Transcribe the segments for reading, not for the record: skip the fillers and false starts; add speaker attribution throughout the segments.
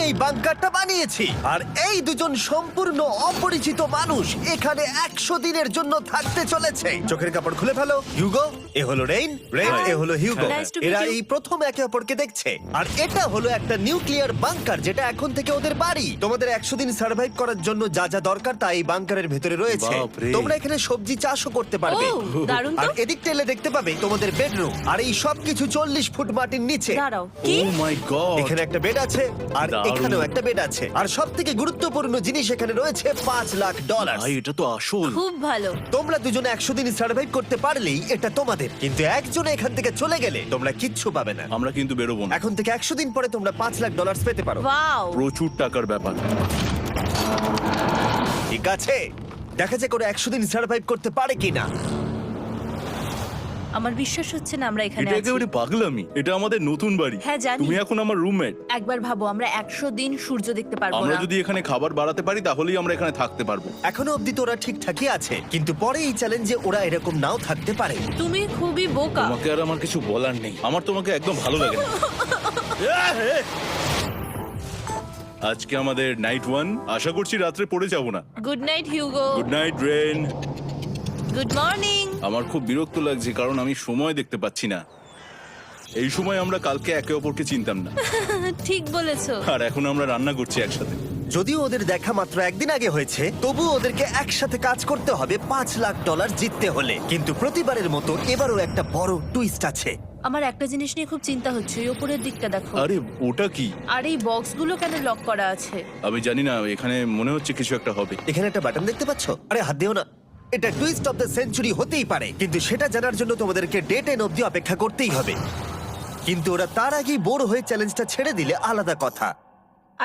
Speaker 1: এই বাংকারটা বানিয়েছি, আর এই দুজন সম্পূর্ণ অপরিচিত মানুষ এখানে 100 দিনের জন্য থাকতে চলেছে। চোখের কাপড় খুলে ফেলো। হিউগো, এ হলো রেইন, এ হলো হিউগো।
Speaker 2: Nice to meet
Speaker 1: এরা
Speaker 2: you.
Speaker 1: এই প্রথম একে অপরকে দেখছে, আর এটা হলো একটা নিউক্লিয়ার বাংকার যেটা এখন থেকে ওদের বাড়ি। তোমাদের 100 দিন সার্ভাইভ করার জন্য যা যা দরকার তা এই বাংকারের ভেতরে রয়েছে।
Speaker 3: বাপরে।
Speaker 1: তোমরা এখানে সবজি চাষও করতে পারবে।
Speaker 2: ও, দারুণ তো।
Speaker 1: আর এদিক টেলে দেখতে পাবে তোমাদের বেডরুম, আর এই সবকিছু 40 ফুট মাটির নিচে।
Speaker 2: দাঁড়াও, কি?
Speaker 3: ও মাই গড,
Speaker 1: এখানে একটা বেড আছে, আর
Speaker 3: দারুণ।
Speaker 1: এখানেও একটা বেড আছে, আর সব থেকে গুরুত্বপূর্ণ জিনিস এখানে রয়েছে $5 লাখ।
Speaker 3: ভাই এটা তো আসল।
Speaker 2: খুব ভালো।
Speaker 1: তোমরা দুজনে 100 দিন সার্ভাইভ করতে পারলেই এটা তোমাদের, কিন্তু একজন এখান থেকে চলে গেলে তোমরা কিচ্ছু পাবে না।
Speaker 3: আমরা কিন্তু বেরোবো না,
Speaker 1: এখন থেকে 100 দিন পরে তোমরা $5 লাখ পেতে পারো।
Speaker 2: ওয়াও।
Speaker 3: প্রচুর টাকার ব্যাপার।
Speaker 1: ঠিক আছে, দেখা যাক ওরা 100 দিন সার্ভাইভ করতে পারে কিনা।
Speaker 2: আমার বিশ্বাস হচ্ছে না আমরা এখানে
Speaker 3: এটা
Speaker 2: আছি।
Speaker 3: একেবারে পাগলামি। এটা আমাদের নতুন বাড়ি।
Speaker 2: হ্যাঁ, জানি।
Speaker 3: তুমি এখন আমার রুমমেট।
Speaker 2: একবার ভাবো, আমরা 100 দিন সূর্য দেখতে পারবো
Speaker 3: আমরা
Speaker 2: না।
Speaker 3: যদি এখানে খাবার বাড়াতে পারি তাহলেই আমরা এখানে থাকতে পারবো।
Speaker 1: এখনো অব্দি তো ওরা ঠিকঠাকই আছে, কিন্তু পরে এই চ্যালেঞ্জে ওরা এরকম নাও থাকতে পারে।
Speaker 2: তুমি খুবই বোকা।
Speaker 3: তোমাকে আর আমার কিছু বলার নেই, আমার তোমাকে একদম ভালো লাগে না। আজকে আমাদের নাইট 1, আশা করছি রাত্রে পড়ে যাব না।
Speaker 2: Good night Hugo.
Speaker 3: Good night Ren.
Speaker 2: Good morning.
Speaker 3: আমার খুব বিরক্ত লাগছে কারণ আমি সময় দেখতে পাচ্ছি না। এই সময় আমরা কালকে একে অপরকে চিনতাম না,
Speaker 2: ঠিক বলেছো।
Speaker 3: আর এখন আমরা রান্না করছি একসাথে।
Speaker 1: যদিও ওদের দেখা মাত্র একদিন আগে হয়েছে, তবুও ওদেরকে একসাথে কাজ করতে হবে $5 লাখ জিততে হলে। কিন্তু প্রতিবারের মতো এবারও একটা বড় টুইস্ট আছে।
Speaker 2: আমার একটা জিনিস নিয়ে খুব চিন্তা হচ্ছে, ওই উপরের দিকটা দেখো।
Speaker 3: আরে ওটা কি?
Speaker 2: আর এই বক্সগুলো কেন লক করা আছে?
Speaker 3: আমি জানি না, এখানে মনে হচ্ছে কিছু একটা হবে।
Speaker 1: এখানে একটা বাটন দেখতে পাচ্ছ? আরে হাত দিও না। এটা টুইস্ট অফ দ্য সেঞ্চুরি হতেই পারে, কিন্তু সেটা জানার জন্য তোমাদেরকে ডে 10 অব্দি অপেক্ষা করতেই হবে। কিন্তু ওরা তার আগেই বোর হয়ে চ্যালেঞ্জটা ছেড়ে দিলে আলাদা কথা।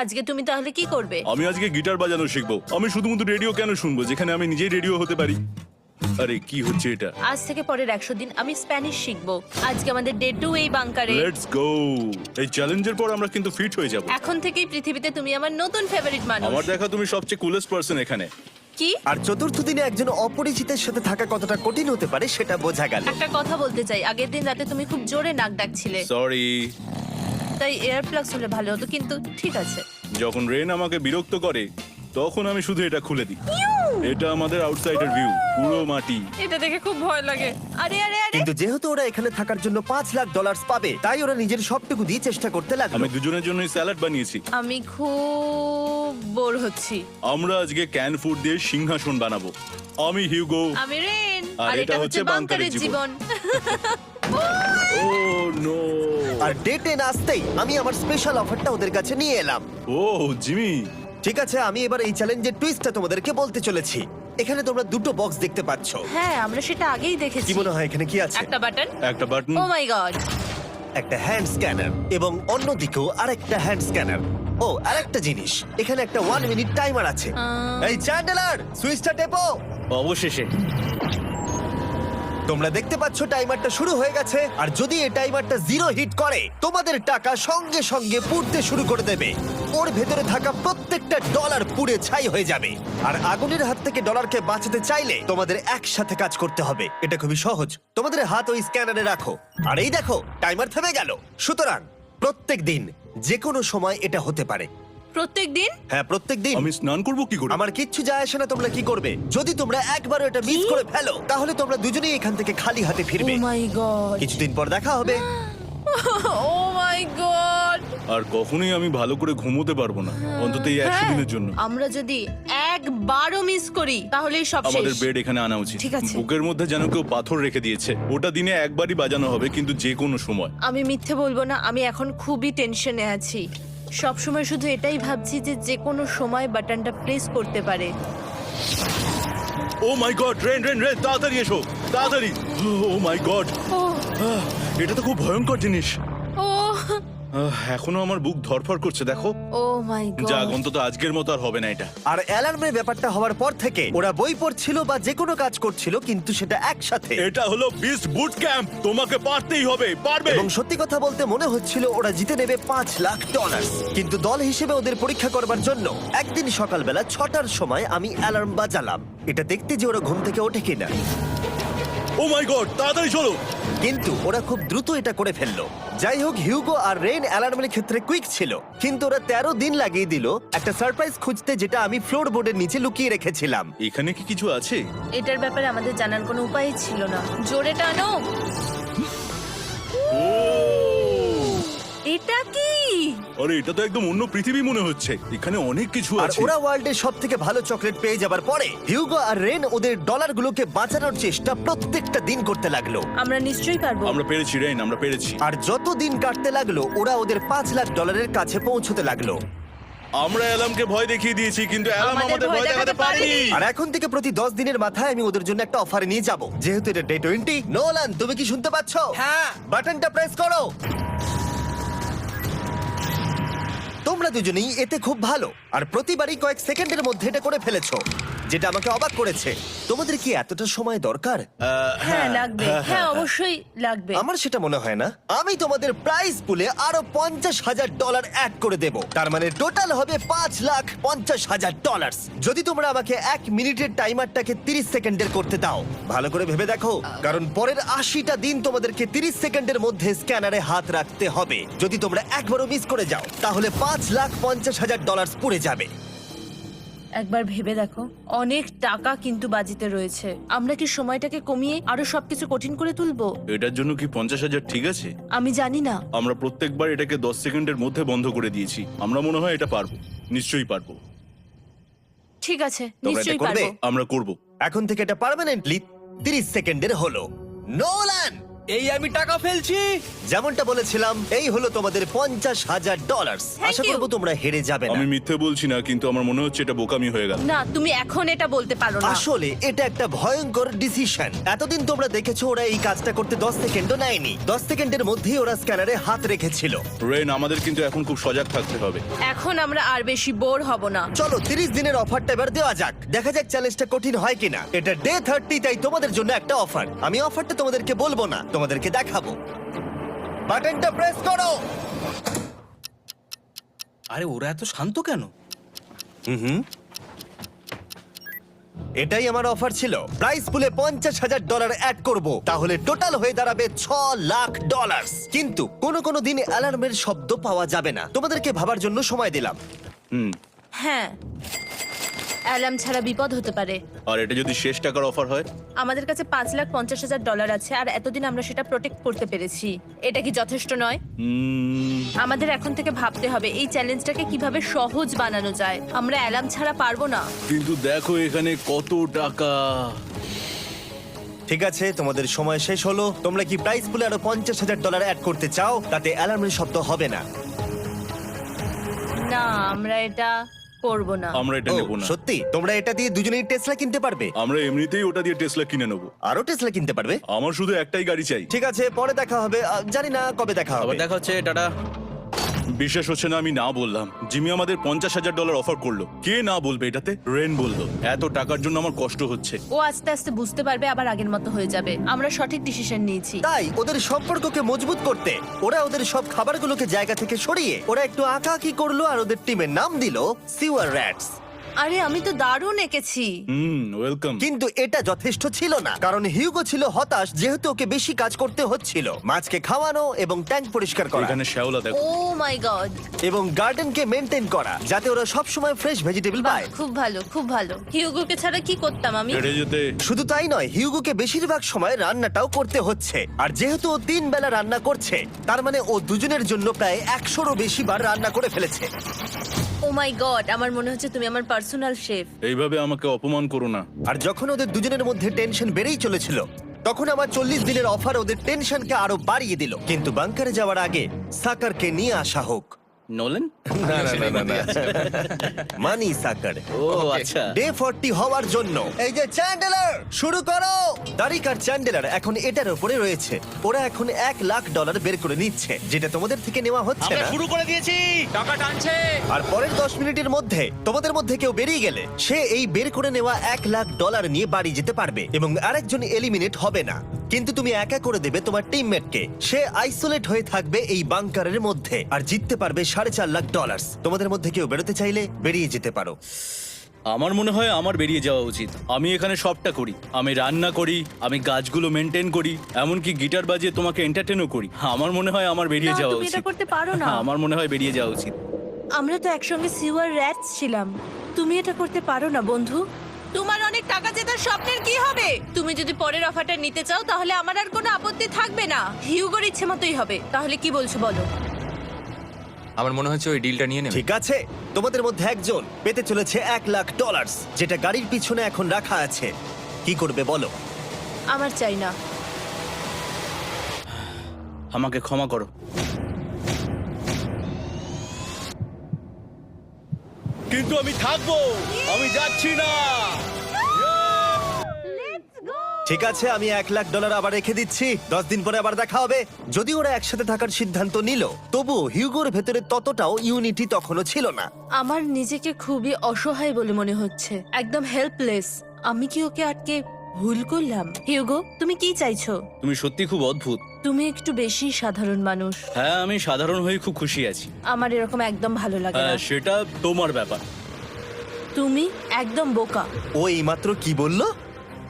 Speaker 2: আজকে তুমি তাহলে কি করবে?
Speaker 3: আমি আজকে গিটার বাজানো শিখবো। আমি শুধুমাত্র রেডিও কেন শুনবো যেখানে আমি নিজেই রেডিও হতে পারি? আরে কি হচ্ছে এটা?
Speaker 2: আজ থেকে পরের 100 দিন আমি স্প্যানিশ শিখবো। আজকে আমাদের ডে 2 এই বাংকারে।
Speaker 3: Let's go. এই চ্যালেঞ্জের পর আমরা কিন্তু ফিট হয়ে যাব।
Speaker 2: এখন থেকেই পৃথিবীতে তুমি আমার নতুন ফেভারিট মানুষ।
Speaker 3: আমার দেখা তুমি সবচেয়ে কুলেস্ট পারসন এখানে।
Speaker 2: কি?
Speaker 1: আর চতুর্থ দিনে একজন অপরিচিতের সাথে থাকা কতটা কঠিন হতে পারে সেটা বোঝা গেল।
Speaker 2: একটা কথা বলতে চাই, আগের দিন রাতে তুমি খুব জোরে নাক ডাকছিলে,
Speaker 3: সরি।
Speaker 2: তাই এয়ার প্লাগস হলে ভালো হতো, কিন্তু ঠিক আছে।
Speaker 3: যখন রেন আমাকে বিরক্ত করে তখন আমি শুধু এটা খুলে দিই। এটা আমাদের আউটসাইডার ভিউ, পুরো মাটি।
Speaker 2: এটা দেখে খুব ভয় লাগে। আরে আরে আরে,
Speaker 1: কিন্তু যেহেতু ওরা এখানে থাকার জন্য $5 লাখ পাবে, তাই ওরা নিজের সবটুকু দিয়ে চেষ্টা করতে লাগলো।
Speaker 3: আমি দুজনের জন্যই স্যালাড বানিয়েছি।
Speaker 2: আমি খুব বোর হচ্ছি।
Speaker 3: আমরা আজকে ক্যান ফুড দিয়ে সিংহাসন বানাবো। আমি হিউগো।
Speaker 2: আমি রেন,
Speaker 3: আর
Speaker 2: আর এটা হচ্ছে বাংকারের জীবন।
Speaker 3: ও নো।
Speaker 1: আর ডে 10 আসতেই আমি আমার স্পেশাল অফারটা ওদের কাছে নিয়ে এলাম।
Speaker 3: ও জিমি,
Speaker 1: ঠিক আছে, আমি এবার এই চ্যালেঞ্জের টুইস্টটা তোমাদেরকে বলতে চলেছি। এখানে তোমরা দুটো বক্স দেখতে পাচ্ছ।
Speaker 2: হ্যাঁ, আমরা সেটা আগেই দেখেছি।
Speaker 1: কি মনে হয় এখানে কি আছে?
Speaker 2: একটা বাটন।
Speaker 3: একটা বাটন।
Speaker 2: O my god.
Speaker 1: একটা হ্যান্ড স্ক্যানার, এবং অন্যদিকেও আরেকটা হ্যান্ড স্ক্যানার। ও, আরেকটা জিনিস, এখানে একটা 1 মিনিট টাইমার আছে। এই চ্যান্ডেলার, সুইচটা টেপো।
Speaker 3: অবশেষে
Speaker 1: তোমরা দেখতে পাচ্ছ টাইমারটা শুরু হয়ে গেছে, আর যদি এই টাইমারটা 0 হিট করে তোমাদের টাকা সঙ্গে সঙ্গে পুড়তে শুরু করে দেবে। ওর ভেতরে থাকা প্রত্যেকটা ডলার পুড়ে ছাই হয়ে যাবে। আর আগুনের হাত থেকে ডলারকে বাঁচাতে চাইলে তোমাদের একসাথে কাজ করতে হবে। এটা খুবই সহজ। তোমাদের হাত ওই স্ক্যানারে রাখো, আর এই দেখো টাইমার থেমে গেল। সুতরাং প্রত্যেক দিন যে কোনো সময় এটা হতে পারে।
Speaker 2: প্রত্যেক দিন?
Speaker 1: হ্যাঁ, প্রত্যেক দিন।
Speaker 3: আমি স্নান করব কি করে?
Speaker 1: আমার কিচ্ছু যায় আসে না তোমরা কি করবে। যদি তোমরা একবারও এটা মিস করে ফেলো তাহলে তোমরা দুজনেই এখান থেকে খালি হাতে
Speaker 2: ও
Speaker 1: ফিরবে।
Speaker 2: মাই গড।
Speaker 1: কিছুদিন পর দেখা হবে।
Speaker 2: ও মাই গড।
Speaker 3: আর কখনোই আমি ভালো করে ঘুমোতে পারবো না, অন্তত এই 100 দিনের জন্য।
Speaker 2: আমরা যদি একবারও মিস করি তাহলেই সব শেষ।
Speaker 3: আমাদের বেড এখানে আনা উচিত।
Speaker 2: ঠিক আছে।
Speaker 3: বুকের মধ্যে যেন কেউ পাথর রেখে দিয়েছে। ওটা দিনে একবারই বাজানো হবে, কিন্তু যে কোনো সময়।
Speaker 2: আমি মিথ্যে বলবো না, আমি এখন খুবই টেনশনে আছি। সব সময় শুধু এটাই ভাবছি যে যে কোনো সময় বাটনটা প্রেস করতে পারে।
Speaker 3: ও my god, rain rain rain, তাড়াতাড়ি এসো, তাড়াতাড়ি। ও মাই গড,
Speaker 2: ও
Speaker 3: এটা তো খুব ভয়ঙ্কর জিনিস।
Speaker 2: ও
Speaker 3: এখনো আমার বুক ধড়ফড় করছে, দেখো।
Speaker 2: ও মাই
Speaker 3: যাক,
Speaker 2: গড।
Speaker 3: অন্তত আজকের মতো আর হবে না এটা।
Speaker 1: আর অ্যালার্মের ব্যাপারটা হওয়ার পর থেকে ওরা বই পড়ছিল বা যে কোনো কাজ করছিল, কিন্তু সেটা একসাথে।
Speaker 3: এটা হলো বিস্ট বুট ক্যাম্প, তোমাকে পারতেই হবে, পারবে।
Speaker 1: এবং সত্যি কথা বলতে মনে হচ্ছিল ওরা জিতে নেবে $5 লাখ। কিন্তু দল হিসেবে ওদের পরীক্ষা করবার জন্য একদিন সকালবেলা 6টার সময় আমি অ্যালার্ম বাজালাম, এটা দেখতে যে ওরা ঘুম থেকে ওঠে কিনা।
Speaker 3: ও মাই গড, তাড়াতাড়ি চলো।
Speaker 1: কিন্তু ওরা খুব দ্রুত এটা করে ফেললো। যাই হোক, হিউগো আর রেন অ্যালার্মের ক্ষেত্রে কুইক ছিল, কিন্তু ওরা 13 দিন লাগিয়ে দিল একটা সারপ্রাইজ খুঁজতে, যেটা আমি ফ্লোর বোর্ডের নিচে লুকিয়ে রেখেছিলাম।
Speaker 3: এখানে কি কিছু আছে?
Speaker 2: এটার ব্যাপারে আমাদের জানার কোনো উপায় ছিল না। জোরে টানো। এটা কি?
Speaker 3: আরে এটা তো একদম অন্য পৃথিবী মনে হচ্ছে। এখানে অনেক কিছু
Speaker 1: আর
Speaker 3: আছে।
Speaker 1: ওরা ওয়ার্ল্ডের সব থেকে ভালো চকলেট পেয়ে যাবার পরে হিউগো আর রেন ওদের ডলারগুলোকে বাঁচানোর চেষ্টা প্রত্যেকটা দিন করতে লাগলো।
Speaker 2: আমরা নিশ্চয়ই পারবো।
Speaker 3: আমরা পেরেছি রেন, আমরা পেরেছি।
Speaker 1: আর যত দিন কাটতে লাগলো, ওরা ওদের $5,00,000 কাছে পৌঁছতে লাগলো।
Speaker 3: আমরা অ্যালামকে ভয় দেখিয়ে দিয়েছি, কিন্তু অ্যালাম
Speaker 2: আমাদের
Speaker 3: আমাদের ভয় দেখাতে পারেনি।
Speaker 1: আর এখন থেকে প্রতি 10 দিনের মাথায় আমি ওদের জন্য একটা অফার নিয়ে যাব, যেহেতু এটা ডে 20। নোলান, তুমি কি শুনতে পাচ্ছ?
Speaker 4: হ্যাঁ।
Speaker 1: বাটনটা প্রেস করো। তোমরা দুজনেই এতে খুব ভালো, আর প্রতিবারই কয়েক সেকেন্ডের মধ্যে এটা করে ফেলেছো, যেটা আমাকে অবাক করেছে। তোমাদের কি এতটা সময় দরকার?
Speaker 2: হ্যাঁ লাগবে, হ্যাঁ অবশ্যই লাগবে।
Speaker 1: আমার সেটা মনে হয় না। আমি তোমাদের প্রাইস পুলে আরো $50,000 অ্যাড করে দেব, তার মানে টোটাল হবে $5,50,000। যদি তোমরা আমাকে 1 মিনিটের টাইমারটাকে 30 সেকেন্ডের করতে দাও। ভালো করে ভেবে দেখো, কারণ পরের 80টা দিন তোমাদেরকে 30 সেকেন্ডের মধ্যে স্ক্যানারে হাত রাখতে হবে। যদি তোমরা একবারও মিস করে যাও, তাহলে $5,50,000 পুড়ে যাবে।
Speaker 2: একবার ভেবে দেখো, অনেক টাকা কিন্তু বাজিতে রয়েছে। আমরা কি সময়টাকে কমিয়ে আরো সবকিছু কঠিন করে তুলবো?
Speaker 3: এটার জন্য কি 50,000 ঠিক আছে?
Speaker 2: আমি জানি না।
Speaker 3: আমরা প্রত্যেকবার এটাকে 10 সেকেন্ডের মধ্যে বন্ধ করে দিয়েছি। আমরা মনে হয় এটা পারবো, নিশ্চয়ই পারবো।
Speaker 2: ঠিক আছে,
Speaker 1: তোমরা এটা
Speaker 2: নিশ্চয়ই
Speaker 1: করবে?
Speaker 2: পারবো।
Speaker 3: আমরা করব।
Speaker 1: এখন থেকে এটা পার্মানেন্টলি 30 সেকেন্ডের হলো। নোলান,
Speaker 4: এই আমি টাকা ফেলছি।
Speaker 1: যেমনটা বলেছিলাম, এই হলো তোমাদের $50,000।
Speaker 2: Thank
Speaker 1: Asha
Speaker 2: you.
Speaker 1: করবো তোমরা হেরে যাবে না।
Speaker 3: আমি মিথ্যে বলছি না, কিন্তু আমার মনে হচ্ছে এটা বোকামি হয়ে গেল।
Speaker 2: না, তুমি এখন এটা বলতে পারো না।
Speaker 1: আসলে এটা একটা ভয়ঙ্কর ডিসিশন। এতদিন তোমরা দেখেছো ওরা এই কাজটা করতে 10 সেকেন্ডও নেয়নি। 10 সেকেন্ডের মধ্যেই ওরা স্ক্যানারে হাত রেখেছিল।
Speaker 3: রেন, আমাদের কিন্তু এখন খুব সজাগ থাকতে হবে।
Speaker 2: এখন আমরা আর বেশি বোর হব না।
Speaker 1: চলো 30 দিনের অফারটা এবার দেওয়া যাক, দেখা যাক চ্যালেঞ্জটা কঠিন হয় কিনা। এটা ডে 30, তাই তোমাদের জন্য একটা অফার। আমি অফারটা তোমাদেরকে বলবো না, তোমাদেরকে দেখাবো। বাটনটা প্রেস করো।
Speaker 4: আরে ওরা এত শান্ত কেন?
Speaker 1: এটাই আমার অফার ছিল। প্রাইস পুলে $50,000 অ্যাড করব, তাহলে টোটাল হয়ে দাঁড়াবে $6,00,000। কিন্তু কোনো দিন অ্যালার্মের শব্দ পাওয়া যাবে না। তোমাদেরকে ভাবার জন্য সময় দিলাম।
Speaker 2: হ্যাঁ, অ্যালার্ম ছাড়া বিপদ হতে পারে।
Speaker 3: আর এটা যদি শেষ টাকার অফার হয়?
Speaker 2: আমাদের কাছে $5,50,000 আছে, আর এতদিন আমরা সেটা প্রোটেক্ট করতে পেরেছি। এটা কি যথেষ্ট নয়? আমাদের এখন থেকে ভাবতে হবে এই চ্যালেঞ্জটাকে কিভাবে সহজ বানানো যায়। আমরা অ্যালার্ম ছাড়া পারবো না।
Speaker 3: কিন্তু দেখো এখানে কত টাকা।
Speaker 1: ঠিক আছে, তোমাদের সময় শেষ হলো। তোমরা কি প্রাইস পুলে আরো $50,000 অ্যাড করতে চাও? তাতে অ্যালার্মের শব্দ হবে না।
Speaker 2: না, আমরা এটা করব না।
Speaker 3: আমরা এটা
Speaker 1: ও,
Speaker 3: নেব না।
Speaker 1: সত্যি? তোমরা এটা দিয়ে দুজনেই টেসলা কিনতে পারবে?
Speaker 3: আমরা এমনিতেই ওটা দিয়ে টেসলা কিনে নেব।
Speaker 1: আরো টেসলা কিনতে পারবে?
Speaker 3: আমার শুধু একটাই গাড়ি চাই।
Speaker 1: ঠিক আছে, পরে দেখা হবে। জানি না কবে দেখা হবে।
Speaker 4: আবার দেখা হচ্ছে, টাটা।
Speaker 3: বিশ্বাস হচ্ছে না আমি না বললাম। জিমি আমাদের $50,000 অফার করলো। কে না বলবে এটাতে? রেন বললো। এত টাকার জন্য আমার কষ্ট হচ্ছে।
Speaker 2: ও আস্তে আস্তে বুঝতে পারবে, আবার আগের মতো হয়ে যাবে। আমরা সঠিক ডিসিশন নিয়েছি।
Speaker 1: তাই ওদের সম্পর্ককে মজবুত করতে ওরা ওদের সব খাবারগুলোকে জায়গা থেকে সরিয়ে ওরা একটু আঁকাআঁকি করলো, আর ওদের টিমের নাম দিল সিওয়ার র্যাটস।
Speaker 2: আরে আমি তো দারুণ এঁকেছি।
Speaker 3: ওয়েলকাম।
Speaker 1: কিন্তু এটা যথেষ্ট ছিল না, কারণ হিউগো ছিল হতাশ, যেহেতু ওকে বেশি কাজ করতে হচ্ছিল। মাছকে খাওয়ানো এবং ট্যাঙ্ক পরিষ্কার করা
Speaker 3: এখানে শ্যাওলা দেখো।
Speaker 2: ও মাই গড,
Speaker 1: এবং গার্ডেনকে মেনটেন করা, যাতে ওরা সব সময় ফ্রেশ ভেজিটেবল পায়।
Speaker 2: খুব ভালো, খুব ভালো। হিউগোকে ছাড়া কি করতাম আমি?
Speaker 3: হেরে যেতে।
Speaker 1: শুধু তাই নয়, হিউগোকে বেশিরভাগ সময় রান্নাটাও করতে হচ্ছে। আর যেহেতু ও 3 বেলা রান্না করছে, তার মানে ও দুজনের জন্য প্রায় 100রও বেশি বার রান্না করে ফেলেছে।
Speaker 2: ও মাই গড, আমার মনে হচ্ছে তুমি আমার পার্সোনাল শেফ।
Speaker 3: এইভাবে আমাকে অপমান করো না।
Speaker 1: আর যখন ওদের দুজনের মধ্যে টেনশন বেড়েই চলেছিল, তখন আমার 40 দিনের অফার ওদের টেনশনকে আরো বাড়িয়ে দিল। কিন্তু বাংকারে যাওয়ার আগে সাকারকে নিয়ে আসা হোক।
Speaker 4: নোলেন?
Speaker 1: মানি সাকার।
Speaker 4: ও আচ্ছা।
Speaker 1: ডে 40 হওয়ার জন্য এই যে চ্যান্ডেলার শুরু করো। তারিক আর চ্যান্ডেলার এখন এটার উপরে রয়েছে। ওরা এখন $1,00,000 বের করে নিচ্ছে, যেটা তোমাদের থেকে নেওয়া হচ্ছে
Speaker 4: আমরা
Speaker 1: না।
Speaker 4: শুরু করে দিয়েছি, টাকা টানছে।
Speaker 1: আর পরের 10 মিনিটের মধ্যে তোমাদের মধ্যে কেউ বেরিয়ে গেলে সে এই বের করে নেওয়া $1,00,000 নিয়ে বাড়ি যেতে পারবে, এবং আরেকজন এলিমিনেট হবে না। কিন্তু তুমি একা করে দেবে তোমার টিমমেটকে। সে আইসোলেট হয়ে থাকবে এই বাংকারের মধ্যে, আর জিততে পারবে $4.5 লাখ। তোমাদের মধ্যে কেউ বেরোতে চাইলে বেরিয়ে যেতে পারো।
Speaker 3: আমার মনে হয় আমার বেরিয়ে যাওয়া উচিত। আমি এখানে সবটা করি, আমি রান্না করি, আমি গাছগুলো মেনটেন করি, এমনকি গিটার বাজিয়ে তোমাকে এন্টারটেনও করি। আমার মনে হয় আমার বেরিয়ে
Speaker 2: না,
Speaker 3: যাওয়া
Speaker 2: তুমি এটা
Speaker 3: উচিত।
Speaker 2: করতে পারো না।
Speaker 3: আমার মনে হয় বেরিয়ে যাওয়া উচিত।
Speaker 2: আমরা তো একসঙ্গে সিওয়ার র্যাটস ছিলাম। তুমি এটা করতে পারো না বন্ধু। তোমার অনেক টাকা জেতার স্বপ্নের কি হবে? তুমি যদি পরের অফারটা নিতে চাও তাহলে আমার আর কোনো আপত্তি থাকবে না। হিউগোর ইচ্ছে মতোই হবে। তাহলে কি বলছো বলো?
Speaker 5: আমার মনে হচ্ছে ওই ডিলটা নিয়ে নেবে।
Speaker 1: ঠিক আছে, তোমাদের মধ্যে একজন পেতে চলেছে $1,00,000, যেটা গাড়ির পিছনে এখন রাখা আছে। কি করবে বলো?
Speaker 2: আমার চাই না।
Speaker 3: আমাকে ক্ষমা করো। কিন্তু আমি থাকবো, আমি যাচ্ছি না।
Speaker 1: ঠিক আছে, আমি $1,00,000 আবার রেখে দিচ্ছি। 10 দিন পরে আবার দেখা হবে। যদি ওরা একসাথে থাকার সিদ্ধান্ত নিল, তবুও হিউগোর ভেতরে ততটাও ইউনিটি তখনও ছিল না।
Speaker 2: আমার নিজেকে খুবই অসহায় বলে মনে হচ্ছে, একদম হেল্পলেস। আমি কি ওকে আটকে ভুল করলাম? হিউগো, তুমি কি চাইছো?
Speaker 3: তুমি সত্যি খুব অদ্ভুত।
Speaker 2: তুমি একটু বেশি সাধারণ মানুষ।
Speaker 3: হ্যাঁ, আমি সাধারণ হয়ে খুব খুশি আছি।
Speaker 2: আমার এরকম একদম ভালো লাগে না।
Speaker 3: হ্যাঁ, সেটা তোমার ব্যাপার।
Speaker 2: তুমি একদম বোকা।
Speaker 1: ও এইমাত্র কি বললো?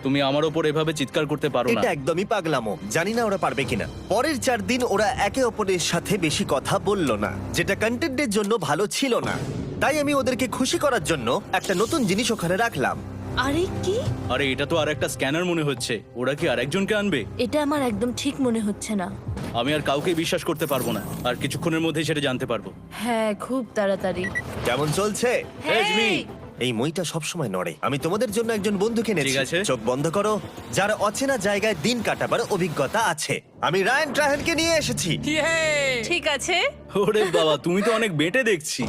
Speaker 3: তুমি আমার ওপর এভাবে চিৎকার করতে পারো না।
Speaker 1: এটা একদমই পাগলামো। জানি না ওরা পারবে কিনা। পরের 4 দিন ওরা একে অপরের সাথে বেশি কথা বলল না, যেটা কন্টেন্টের জন্য ভালো ছিল না। তাই আমি ওদেরকে খুশি করার জন্য একটা নতুন জিনিস ওখানে রাখলাম।
Speaker 2: আরে কি?
Speaker 3: আরে এটা তো আর একটা স্ক্যানার মনে হচ্ছে। ওরা কি আরেকজনকে আনবে?
Speaker 2: এটা আমার একদম ঠিক মনে হচ্ছে না।
Speaker 3: আমি আর কাউকে বিশ্বাস করতে পারবো না। আর কিছুক্ষণের মধ্যেই সেটা জানতে পারবো।
Speaker 2: হ্যাঁ, খুব তাড়াতাড়ি।
Speaker 1: কেমন চলছে?
Speaker 3: Hey, Jimmy!
Speaker 1: এই মইটা সবসময় নড়ে। আমি তোমাদের জন্য একজন বন্ধুকে এনেছি।
Speaker 3: ঠিক আছে।
Speaker 1: চোখ বন্ধ করো। যার অচেনা জায়গায় দিন কাটাবার অভিজ্ঞতা আছে। আমি রায়ান ট্রাহেনকে নিয়ে এসেছি।
Speaker 5: ইয়ে!
Speaker 2: ঠিক আছে।
Speaker 3: ওরে বাবা, তুমি তো অনেক বেটে দেখছি।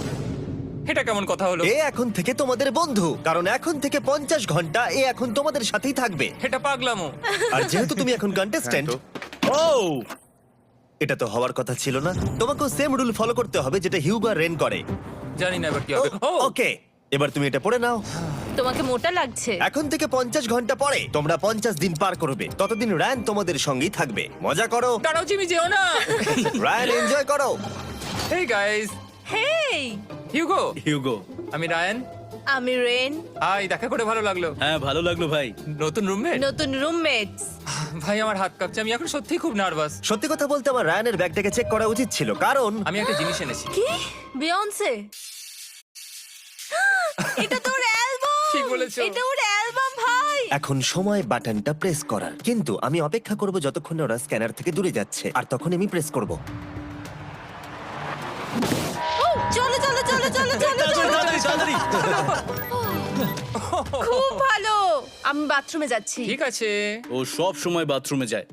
Speaker 5: এটা কেমন কথা হলো?
Speaker 1: এ এখন থেকে তোমাদের বন্ধু, কারণ এখন থেকে 50 ঘন্টা এ এখন তোমাদের সাথেই থাকবে।
Speaker 5: এটা পাগলামো।
Speaker 1: আর যেহেতু তুমি এখন কন্টেস্ট্যান্ট,
Speaker 3: ও
Speaker 1: এটা তো হওয়ার কথা ছিল না। তোমাকেও সেম রুল ফলো করতে হবে যেটা হিউগো আর রেন করে।
Speaker 5: জানি না এবার কি হবে। ও
Speaker 1: ওকে, এবার তুমি এটা পড়ে নাও।
Speaker 2: তোমাকে মোটা লাগছে।
Speaker 1: এখন থেকে 50 ঘন্টা পরে তোমরা 50 দিন পার করবে। ততদিন রায়ান তোমাদের সঙ্গেই থাকবে। মজা করো,
Speaker 5: দাঁড়াও জিমি, যেও না।
Speaker 1: রায়ান এনজয় করো।
Speaker 5: হেই গাইস,
Speaker 2: হেই,
Speaker 5: হিউগো।
Speaker 3: হিউগো।
Speaker 5: আমি রায়ান।
Speaker 2: আমি রেন।
Speaker 5: হাই, দেখা করে ভালো লাগলো।
Speaker 3: হ্যাঁ, ভালো লাগলো ভাই।
Speaker 5: নতুন রুমমেট।
Speaker 2: নতুন রুমমেটস।
Speaker 5: ভাই আমার হাত কাঁপছে, আমি এখন সত্যিই খুব নার্ভাস।
Speaker 1: সত্যি কথা বলতে আমার রায়ানের ব্যাগটাকে চেক করা উচিত ছিল, কারণ
Speaker 5: আমি একটা জিনিস এনেছি।
Speaker 2: কি? বিয়ন্সে? এটা তো ওর অ্যালবাম।
Speaker 5: ঠিক বলেছো।
Speaker 2: এটা ওর অ্যালবাম ভাই।
Speaker 1: এখন সময় বাটনটা প্রেস করার। কিন্তু আমি অপেক্ষা করব যতক্ষণ না ওরা স্ক্যানার থেকে দূরে যাচ্ছে, আর তখন আমি প্রেস করব।
Speaker 2: ও, চলো চলো চলো চলো চলো চলো।
Speaker 3: তাড়াতাড়ি।
Speaker 2: খুব ভালো। আমি বাথরুমে যাচ্ছি।
Speaker 5: ঠিক আছে।
Speaker 3: ও সব সময় বাথরুমে যায়।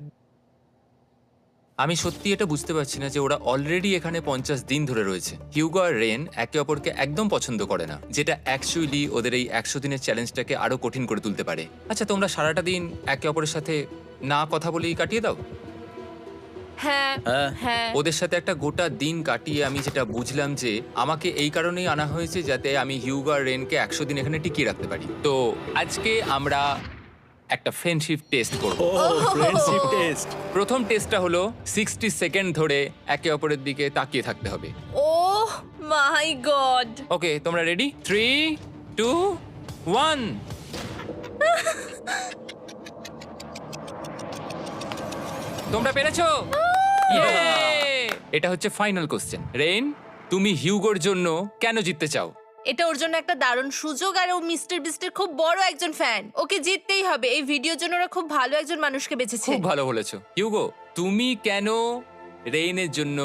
Speaker 5: আমি সত্যি এটা বুঝতে পারছি না যে ওরা অলরেডি এখানে 50 দিন ধরে রয়েছে। হিউগো আর রেন একে অপরকে একদম পছন্দ করে না, যেটা অ্যাকচুয়ালি ওদের এই 100 দিনের চ্যালেঞ্জটাকে আরো কঠিন করে তুলতে পারে। আচ্ছা, তোমরা সারাটা দিন একে অপরের সাথে না কথা বলেই কাটিয়ে দাও?
Speaker 2: হ্যাঁ
Speaker 3: হ্যাঁ।
Speaker 2: হ্যাঁ।
Speaker 5: ওদের সাথে একটা গোটা দিন কাটিয়ে আমি যেটা বুঝলাম যে আমাকে এই কারণেই আনা হয়েছে যাতে আমি হিউগো আর রেনকে 100 দিন এখানে টিকিয়ে রাখতে পারি। তো আজকে আমরা একটা ফ্রেন্ডশিপ টেস্ট করব।
Speaker 3: ও ফ্রেন্ডশিপ টেস্ট।
Speaker 5: প্রথম টেস্টটা হলো 60 সেকেন্ড ধরে একে অপরের দিকে তাকিয়ে থাকতে হবে।
Speaker 2: ওহ মাই গড।
Speaker 5: ওকে, তোমরা রেডি? 3, 2, 1। তোমরা পেরেছো? Yay! এটা হচ্ছে ফাইনাল কোশ্চেন। রেইন, তুমি হিউগোর জন্য কেন জিততে চাও?
Speaker 2: এটা ওর জন্য একটা দারুণ সুযোগ, আর ও মিস্টার বিস্টের খুব বড় একজন ফ্যান। ওকে জিততেই হবে। এই ভিডিওর জন্য ওরা খুব ভালো একজন মানুষকে বেঁচেছে।
Speaker 5: খুব ভালো বলেছো। হিউগো, তুমি কেন রেইনের জন্য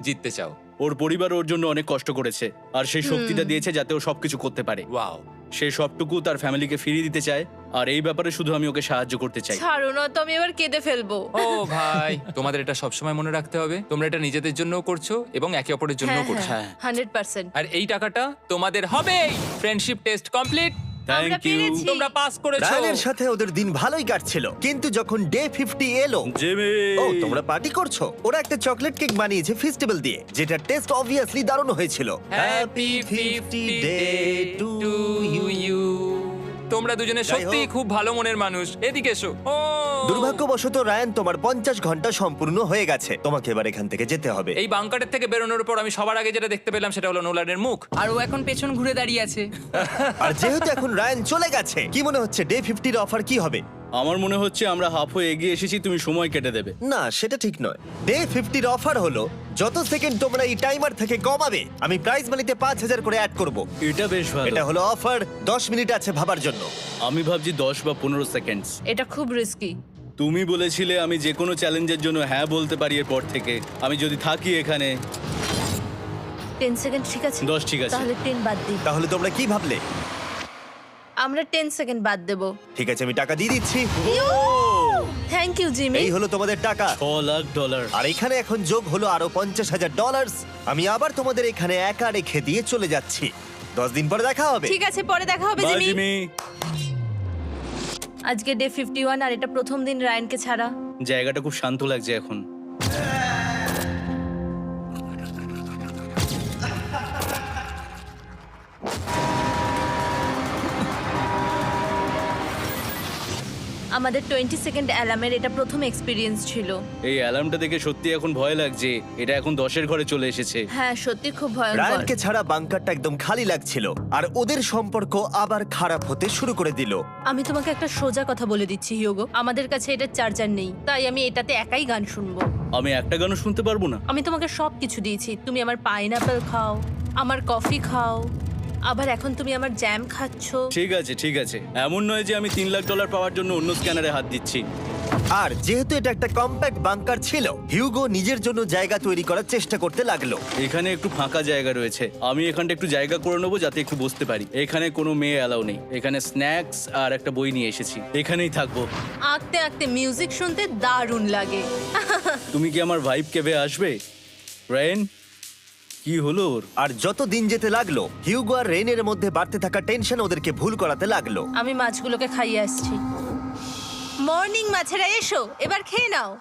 Speaker 5: জিততে চাও?
Speaker 3: ওর পরিবার ওর জন্য অনেক কষ্ট করেছে, আর সেই শক্তিটা দিয়েছে যাতে ও সবকিছু করতে পারে।
Speaker 5: ওয়াও।
Speaker 3: সে সবটুকু তার ফ্যামিলিকে ফিরিয়ে দিতে চায়, আর এই ব্যাপারে শুধু আমি ওকে সাহায্য করতে চাই।
Speaker 2: ছাড়ো না তো, আমি এবার কেঁদে ফেলবো।
Speaker 5: ও ভাই, তোমাদের এটা সবসময় মনে রাখতে হবে। তোমরা এটা নিজেদের জন্যও করছো এবং একে অপরের জন্যও করছো।
Speaker 3: হ্যাঁ।
Speaker 2: 100%।
Speaker 5: আর এই টাকাটা তোমাদের হবেই। Friendship test complete.
Speaker 2: আমরা
Speaker 3: থ্যাংক ইউ
Speaker 2: পেরেছি।
Speaker 5: তোমরা পাস করেছো।
Speaker 1: রায়ানের সাথে ওদের দিন ভালোই কাটছিল, কিন্তু যখন ডে 50 এলো,
Speaker 3: জিমি।
Speaker 1: ও তোমরা পার্টি করছো। ওরা একটা চকলেট কেক বানিয়েছে ফেস্টিভ্যাল দিয়ে, যেটা টেস্ট অবভিয়াসলি দারুণ হয়েছিল।
Speaker 5: Happy 50 day to you. তোমরা দুজনে
Speaker 1: যাই
Speaker 5: সত্যিই
Speaker 1: হোক।
Speaker 5: খুব ভালো মনের মানুষ, এদিকে এসো। ও
Speaker 1: দুর্ভাগ্যবশত রায়ান, তোমার 50 ঘন্টা সম্পূর্ণ হয়ে গেছে। তোমাকে এবার এখান থেকে যেতে হবে।
Speaker 5: এই বাংকারের থেকে বেরোনোর পর আমি সবার আগে যেটা দেখতে পেলাম সেটা হলো নোলানের মুখ।
Speaker 6: আর ও এখন পেছন ঘুরে দাঁড়িয়ে আছে।
Speaker 1: আর যেহেতু এখন রায়ান চলে গেছে, কি মনে হচ্ছে ডে 50 এর অফার কি হবে?
Speaker 3: আমার মনে হচ্ছে আমরা হাফ হয়ে এগিয়ে এসেছি, তুমি সময় কেটে দেবে।
Speaker 1: না, সেটা ঠিক নয়। ডে 50 এর অফার হলো যত সেকেন্ড তোমরা এই টাইমার থেকে কমাবে, আমি প্রাইজ মানিতে 5000 করে অ্যাড করব।
Speaker 3: এটা বেশ ভালো।
Speaker 1: এটা হলো অফার। 10 মিনিট আছে ভাবার জন্য।
Speaker 3: আমি ভাবছি 10 বা 15 সেকেন্ডস।
Speaker 2: এটা খুব রিস্কি।
Speaker 3: তুমি বলেছিলে আমি যে কোনো চ্যালেঞ্জের জন্য হ্যাঁ বলতে পারি এরপর থেকে। আমি যদি থাকি এখানে
Speaker 2: 10 সেকেন্ড ঠিক আছে?
Speaker 3: 10 ঠিক আছে।
Speaker 2: তাহলে 10 বাদ দিই।
Speaker 1: তাহলে তোমরা কি ভাবলে?
Speaker 2: আমরা 10 সেকেন্ড বাদ দেব।
Speaker 1: ঠিক আছে, আমি টাকা দিয়ে দিচ্ছি।
Speaker 2: Thank you Jimmy.
Speaker 1: এই হলো তোমাদের টাকা।
Speaker 3: $6,00,000।
Speaker 1: আর এখানে এখন যোগ হলো আরো $50,000। আমি আবার তোমাদের এখানে একা রেখে দিয়ে চলে যাচ্ছি। 10 দিন পরে দেখা হবে।
Speaker 2: ঠিক আছে, পরে দেখা হবে
Speaker 3: বাই
Speaker 2: জিমি।
Speaker 3: জিমি।
Speaker 2: আজকে ডে 51 আর এটা প্রথম দিন রায়ানকে ছাড়া।
Speaker 3: জায়গাটা খুব শান্ত লাগছে এখন।
Speaker 2: আমাদের 20 সেকেন্ড অ্যালার্মের এটা প্রথম এক্সপিরিয়েন্স ছিল।
Speaker 3: এই অ্যালার্মটা দেখে সত্যি এখন ভয় লাগছে। এটা এখন 10-এর ঘরে চলে এসেছে।
Speaker 2: হ্যাঁ, সত্যি খুব ভয়ঙ্কর।
Speaker 1: রায়ানকে ছাড়া বাংকারটা একদম খালি লাগছিল, আর ওদের সম্পর্ক আবার খারাপ হতে শুরু করে দিল।
Speaker 2: আমি তোমাকে একটা সোজা কথা বলে দিচ্ছি হিউগো, আমাদের কাছে এটা চার্জার নেই, তাই আমি এটাতে একাই গান শুনবো।
Speaker 3: আমি একটা গানও শুনতে পারবো না।
Speaker 2: আমি তোমাকে সব কিছু দিয়েছি, তুমি আমার পাইনাপেল খাও, আমার কফি খাও, আবার এখন তুমি আমার জ্যাম খাচ্ছো।
Speaker 3: ঠিক আছে ঠিক আছে, এমন নয় যে আমি $3,00,000 পাওয়ার জন্য অন্য স্ক্যানারে হাত দিচ্ছি।
Speaker 1: আর যেহেতু এটা একটা কম্প্যাক্ট বাংকার ছিল, হিউগো নিজের জন্য জায়গা তৈরি করার চেষ্টা করতে লাগলো।
Speaker 3: এখানে একটু ফাঁকা জায়গা রয়েছে, আমি এখানটা একটু জায়গা করে নেবো যাতে একটু বসতে পারি। এখানে কোনো মেয়ে অ্যালাউ নেই। এখানে স্ন্যাক্স আর একটা বই নিয়ে এসেছি, এখানেই থাকবো।
Speaker 2: আঁকতে আঁকতে মিউজিক শুনতে দারুণ লাগে।
Speaker 3: তুমি কি আমার ভাইব কেবে আসবে? রেন, কি হলো ওর?
Speaker 1: আর যত দিন যেতে লাগলো, হিউগো আর রেনের মধ্যে বাড়তে থাকা টেনশন ওদেরকে ভুল করাতে লাগলো।
Speaker 2: আমি মাছগুলোকে খাইয়ে আসছি। মর্নিং মাছেরা, এসো এবার খেয়ে নাও।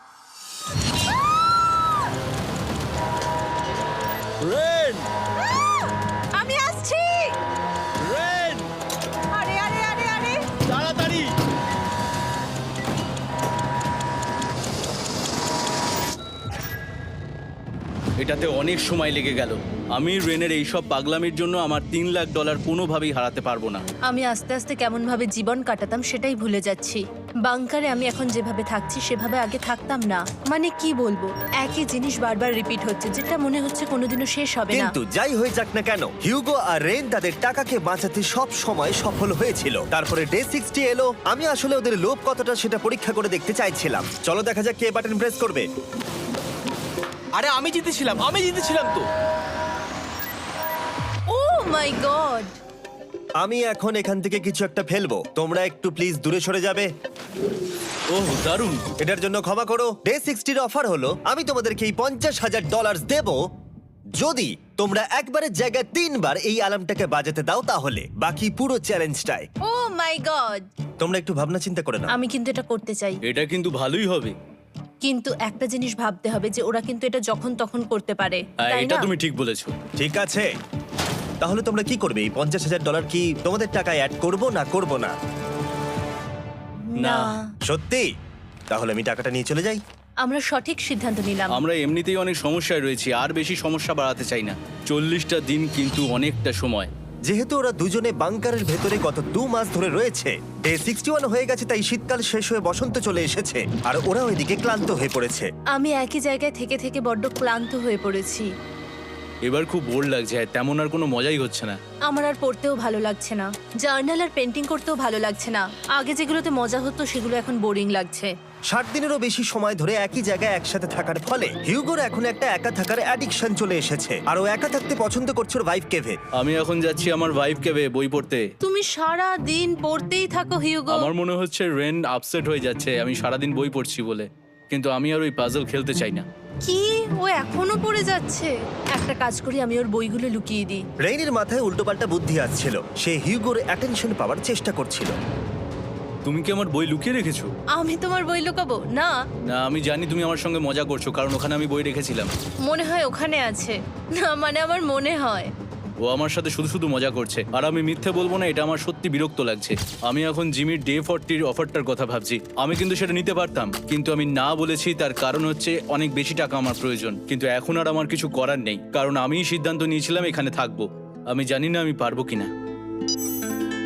Speaker 3: রেন,
Speaker 2: আমি আসছি।
Speaker 3: রেন,
Speaker 2: আরে আরে আরে আরে,
Speaker 3: তাড়াতাড়ি। এটাতে অনেক সময় লেগে গেল। আমি রেনের এইসব পাগলামির জন্য আমার $3,00,000 কোনোভাবেই হারাতে পারবো না।
Speaker 2: আমি আস্তে আস্তে কেমন ভাবে জীবন কাটাতাম সেটাই ভুলে যাচ্ছি। বাংকারে আমি এখন যেভাবে থাকছি সেভাবে আগে থাকতাম না। মানে কি বলবো, একই জিনিস বারবার রিপিট হচ্ছে, যেটা মনে হচ্ছে কোনোদিনও শেষ হবে না।
Speaker 1: কিন্তু যাই হয়ে যাক না কেন, হিউগো আর রেন তাদের টাকাকে বাঁচাতে সব সময় সফল হয়েছিল। তারপরে ডে 60 এলো। আমি আসলে ওদের লোভ কতটা সেটা পরীক্ষা করে দেখতে চাইছিলাম। চলো দেখা যাক কে বাটন প্রেস করবে।
Speaker 4: আরে আমি জিতেছিলাম তো।
Speaker 2: ও মাই গড!
Speaker 1: আমি এখন এখান থেকে কিছু একটা ফেলবো, তোমরা একটু প্লিজ দূরে সরে যাবে।
Speaker 3: ওহ দারুণ।
Speaker 1: এটার জন্য ক্ষমা করো। ডে 60 এর অফার হলো আমি তোমাদেরকে এই $50,000 দেব যদি তোমরা একবারের জায়গায় 3 বার এই অ্যালার্মটাকে বাজাতে দাও, তাহলে বাকি পুরো চ্যালেঞ্জটাই।
Speaker 2: ও মাই গড!
Speaker 1: তোমরা একটু ভাবনা চিন্তা করে নাও।
Speaker 2: আমি কিন্তু এটা করতে চাই,
Speaker 3: এটা কিন্তু ভালোই হবে।
Speaker 2: কিন্তু একটা জিনিস ভাবতে হবে যে ওরা কিন্তু এটা যখন তখন করতে পারে,
Speaker 3: হ্যাঁ,
Speaker 2: তাই
Speaker 3: এটা
Speaker 2: না?
Speaker 3: তুমি ঠিক বলেছো।
Speaker 1: ঠিক আছে, তাহলে তোমরা কি করবে? এই $50,000 কি তোমাদের টাকায় অ্যাড করব না করব না?
Speaker 2: না,
Speaker 1: সত্যি? তাহলে আমি টাকাটা নিয়ে চলে যাই।
Speaker 2: আমরা সঠিক সিদ্ধান্ত নিলাম।
Speaker 3: আমরা এমনিতেই অনেক সমস্যায় রয়েছি, আর বেশি সমস্যা বাড়াতে চাই না। 40টা দিন কিন্তু অনেকটা সময়।
Speaker 1: যেহেতু ওরা দুজনে বাংকারের ভেতরে গত 2 মাস ধরে রয়েছে, ডে 61 হয়ে গেছে, তাই শীতকাল শেষ হয়ে বসন্ত চলে এসেছে, আর ওরা ওইদিকে ক্লান্ত হয়ে পড়েছে।
Speaker 2: আমি একই জায়গায় থেকে থেকে বড্ড ক্লান্ত হয়ে পড়েছি।
Speaker 3: এবার খুব বোর লাগছে, তেমন আর কোনো মজাই হচ্ছে না।
Speaker 2: আমার আর পড়তেও ভালো লাগছে না, জার্নাল আর পেন্টিং করতেও ভালো লাগছে না। আগে যেগুলোতে মজা হতো সেগুলো এখন বোরিং লাগছে।
Speaker 1: 60 দিনেরও বেশি সময় ধরে একই জায়গায় একসাথে থাকার ফলে হিউগোর এখন একটা একা থাকার অ্যাডিকশন চলে এসেছে, আর ও একা থাকতে পছন্দ করছে ওর ভাইফ কেভে।
Speaker 3: আমি এখন যাচ্ছি আমার ওয়াইফ কেবে বই পড়তে।
Speaker 2: তুমি সারা দিন পড়তেই থাকো হিউগো।
Speaker 3: আমার মনে হচ্ছে রেন আপসেট হয়ে যাচ্ছে আমি সারাদিন বই পড়ছি বলে, কিন্তু আমি আর ওই পাজল খেলতে চাই না।
Speaker 2: কি, ও এখনো পড়ে যাচ্ছে? একটা কাজ করি, আমি ওর বইগুলো লুকিয়ে দিই।
Speaker 1: রেইনের মাথায় উল্টোপাল্টা বুদ্ধি আসছিল, সে হিউগোর অ্যাটেনশন পাওয়ার চেষ্টা করছিল।
Speaker 3: তুমি কি আমার বই লুকিয়ে রেখেছো?
Speaker 2: আমি তোমার বই লুকাবো না?
Speaker 3: না, আমি জানি তুমি আমার সঙ্গে মজা করছো, কারণ ওখানে আমি বই রেখেছিলাম।
Speaker 2: মনে হয় ওখানে আছে। না মানে আমার মনে হয়।
Speaker 3: ও আমার সাথে শুধু শুধু মজা করছে, আর আমি মিথ্যে বলবো না, এটা আমার সত্যি বিরক্ত লাগছে। আমি এখন জিমির ডে 40 অফারটার কথা ভাবছি। আমি কিন্তু সেটা নিতে পারতাম, কিন্তু আমি না বলেছি। তার কারণ হচ্ছে অনেক বেশি টাকা আমার প্রয়োজন, কিন্তু এখন আর আমার কিছু করার নেই, কারণ আমিই সিদ্ধান্ত নিয়েছিলাম এখানে থাকবো। আমি জানি না আমি পারবো কিনা।